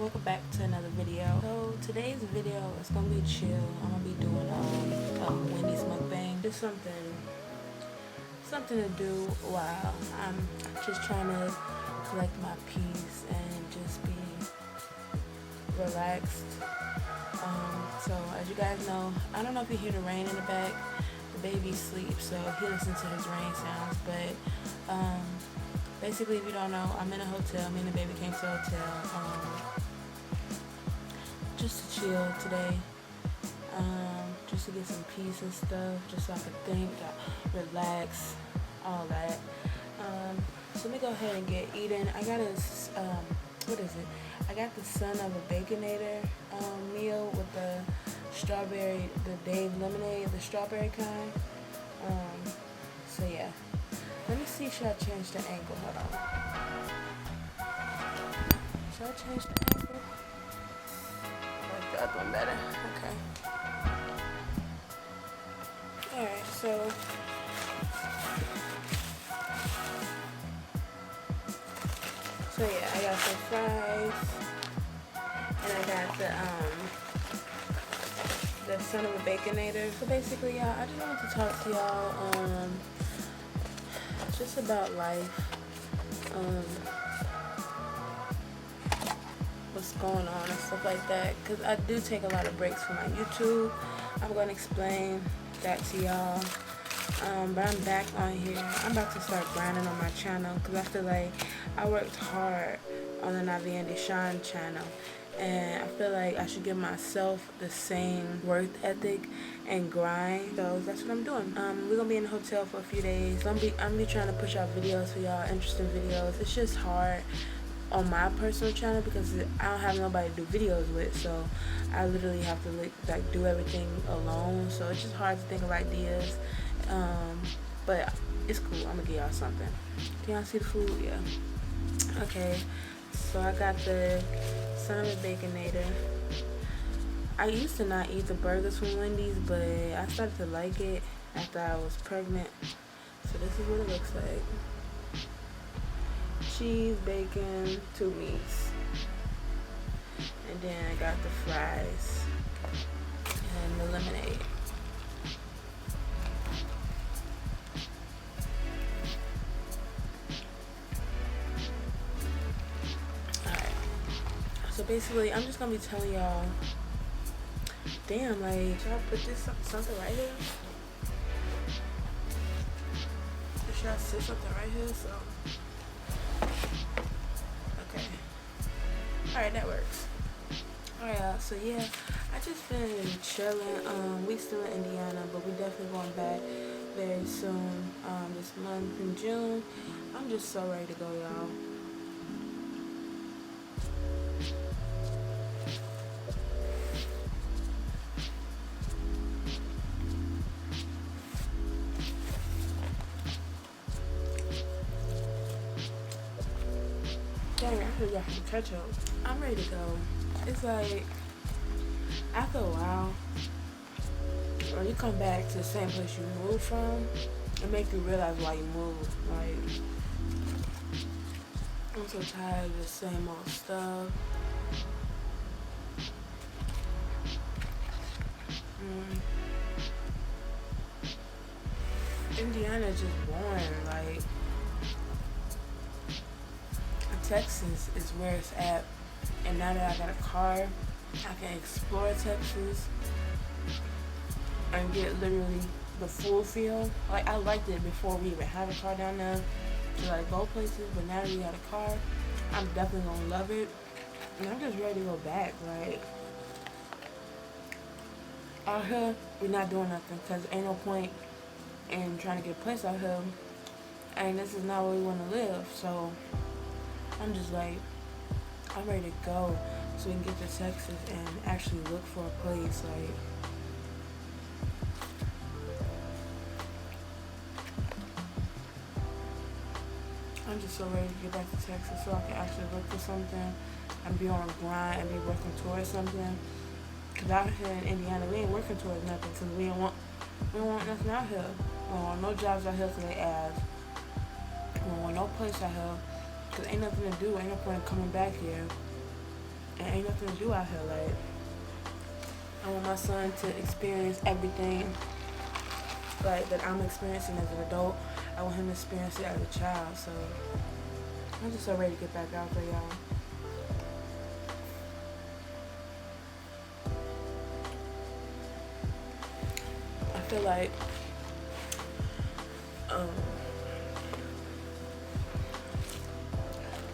welcome back to another video. So today's video is gonna be chill. I'm gonna be doing a Wendys Mukbang. Just something to do while I'm just trying to collect my peace and just be relaxed. So as you guys know, I don't know if you hear the rain in the back. The baby sleeps, so he listens to his rain sounds. But basically, if you don't know, I'm in a hotel. Me and the baby came to a hotel just to chill today, just to get some peace and stuff, just so I can think, relax, all that. So let me go ahead and get eating. I got a what is it? I got the Son of a Baconator meal with the strawberry, the Dave lemonade, the strawberry kind. So yeah. Let me see, should I change the angle? Hold on. Should I change the angle? I like the other one better. Okay. Alright, so yeah, I got some fries and I got the Son of a Baconator. So basically, y'all, I just wanted to talk to y'all just about life, what's going on and stuff like that, because I do take a lot of breaks from my YouTube. I'm going to explain that to y'all, but I'm back on here. I'm about to start grinding on my channel because I feel like I worked hard on the Navi and Deshawn channel, and I feel like I should give myself the same work ethic and grind. So that's what I'm doing. We're gonna be in the hotel for a few days. I'm be trying to push out videos for y'all, interesting videos. It's just hard on my personal channel because I don't have nobody to do videos with, so I literally have to like do everything alone. So it's just hard to think of ideas. But it's cool. I'm gonna give y'all something. Can y'all see the food? Yeah. Okay. So I got the Son of a Baconator. I used to not eat the burgers from Wendy's, but I started to like it after I was pregnant. So this is what it looks like. Cheese, bacon, 2 meats. And then I got the fries and the lemonade. Alright. So basically, I'm just gonna be telling y'all. Damn, like, should I put this something right here? Should I sit something right here? So, okay. Alright, that works. Alright, so yeah, I just been chilling. We still in Indiana, but we definitely going back very soon. This month in June. I'm just so ready to go, y'all. Dang, I could got some ketchup. I'm ready to go. It's like, after a while, when you come back to the same place you moved from, it makes you realize why you moved. Like, I'm so tired of the same old stuff. Indiana is just boring. Like, Texas is where it's at, and now that I got a car, I can explore Texas and get literally the full feel. Like, I liked it before we even had a car down there to like go places, but now that we got a car, I'm definitely gonna love it, and I'm just ready to go back. Like, out here, we're not doing nothing because ain't no point in trying to get a place out here, and this is not where we want to live. So I'm just like, I'm ready to go so we can get to Texas and actually look for a place. Like, I'm just so ready to get back to Texas so I can actually look for something and be on a grind and be working towards something. Cause out here in Indiana, we ain't working towards nothing because we don't want nothing out here. We don't want no jobs out here because they ask. We don't want no place out here because ain't nothing to do. Ain't no point in coming back here and ain't nothing to do out here. Like, I want my son to experience everything like that I'm experiencing as an adult. I want him to experience it as a child. So I'm just so ready to get back out there, y'all. I feel like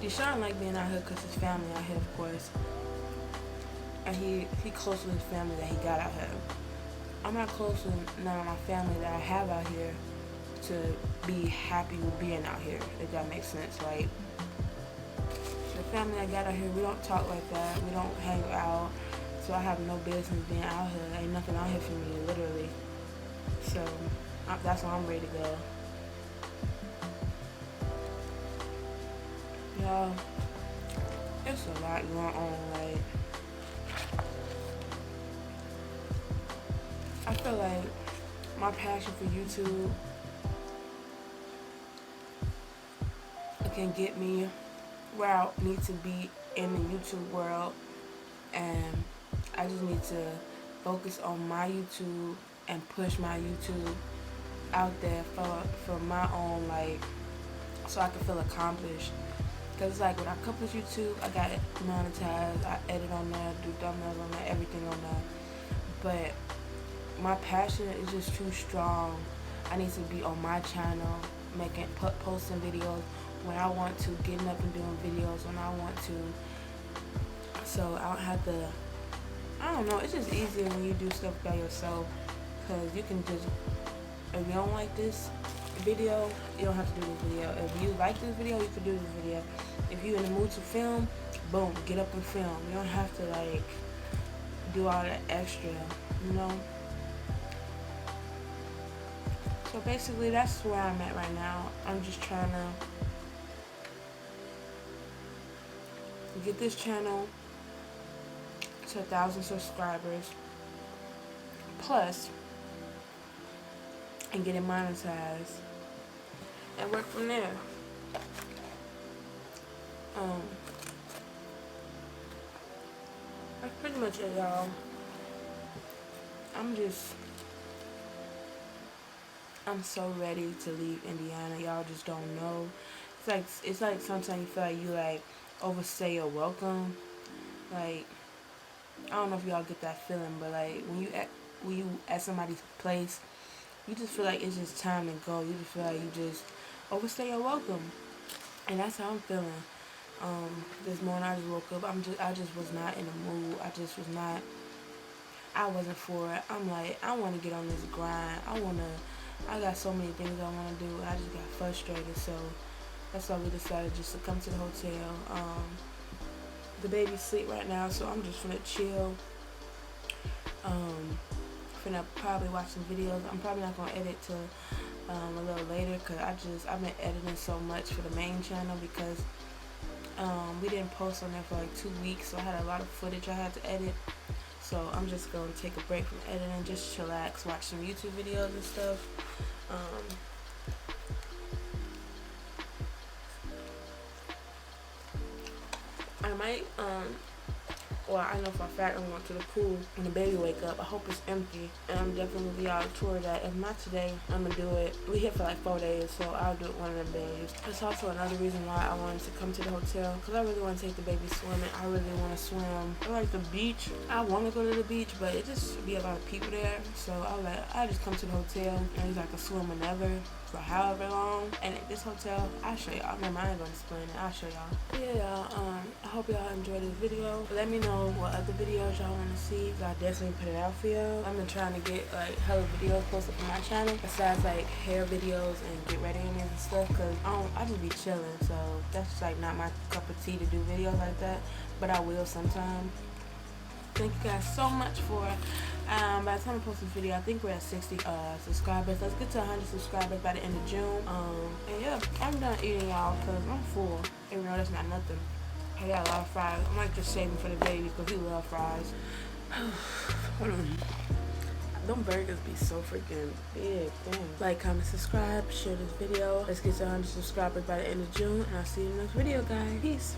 Deshaun like being out here because his family out here, of course, and he close with his family that he got out here. I'm not close with none of my family that I have out here to be happy with being out here, if that makes sense. Like, the family I got out here, we don't talk like that, we don't hang out, so I have no business being out here. Ain't nothing out here for me, literally. So that's why I'm ready to go. Y'all, it's a lot going on. Like, I feel like my passion for YouTube can get me where I need to be in the YouTube world, and I just need to focus on my YouTube and push my YouTube out there for my own, like, so I can feel accomplished. Because, like, when I accomplish YouTube, I got it monetized, I edit on there, do thumbnails on there, everything on there. But my passion is just too strong. I need to be on my channel, posting videos when I want to, getting up and doing videos when I want to. So I don't have to, I don't know, it's just easier when you do stuff by yourself, because you can just, if you don't like this video, you don't have to do this video. If you like this video, you can do this video. If you're in the mood to film, boom, get up and film. You don't have to, like, do all that extra, you know? So basically, that's where I'm at right now. I'm just trying to get this channel to 1,000 subscribers plus, and get it monetized and work from there. That's pretty much it, y'all. I'm so ready to leave Indiana. Y'all just don't know. It's like sometimes you feel like you, like, overstay your welcome. Like, I don't know if y'all get that feeling, but, like, when you at somebody's place, you just feel like it's just time to go. You just feel like you just overstay your welcome. And that's how I'm feeling. This morning I just woke up. I just was not in the mood. I wasn't for it. I'm like, I want to get on this grind. I got so many things I want to do. I just got frustrated. So that's why we decided just to come to the hotel. The baby's asleep right now, so I'm just gonna chill. Finna probably watch some videos. I'm probably not gonna edit till a little later, because I've been editing so much for the main channel, because we didn't post on there for like 2 weeks, so I had a lot of footage I had to edit. So I'm just gonna take a break from editing, just chillax, watch some YouTube videos and stuff. I might well, I know for a fact I'm going to the pool when the baby wake up. I hope it's empty, and I'm definitely going to be out of tour that. If not today, I'm going to do it. We here for like 4 days, so I'll do it one of them days. That's also another reason why I wanted to come to the hotel, because I really want to take the baby swimming. I really want to swim. I like the beach. I want to go to the beach, but it just be a lot of people there. So I just come to the hotel, and I can swim whenever, for however long. And at this hotel, I'll show y'all. Remember, I ain't going to explain it. I'll show y'all. Yeah, y'all. I hope y'all enjoyed this video. Let me know what other videos y'all want to see. I'll definitely put it out for y'all. I've been trying to get like hella videos posted for my channel, besides like hair videos and get ready and stuff, because I just be chilling. So that's just like not my cup of tea to do videos like that, but I will sometime. Thank you guys so much for by the time I post this video, I think we're at 60 subscribers. Let's get to 100 subscribers by the end of June. And yeah, I'm done eating, y'all, because I'm full, even though that's not nothing. I got a lot of fries. I might just save them for the baby, because he loves fries. Hold on. Them burgers be so freaking big. Damn. Like, comment, subscribe, share this video. Let's get to 100 subscribers by the end of June, and I'll see you in the next video, guys. Peace.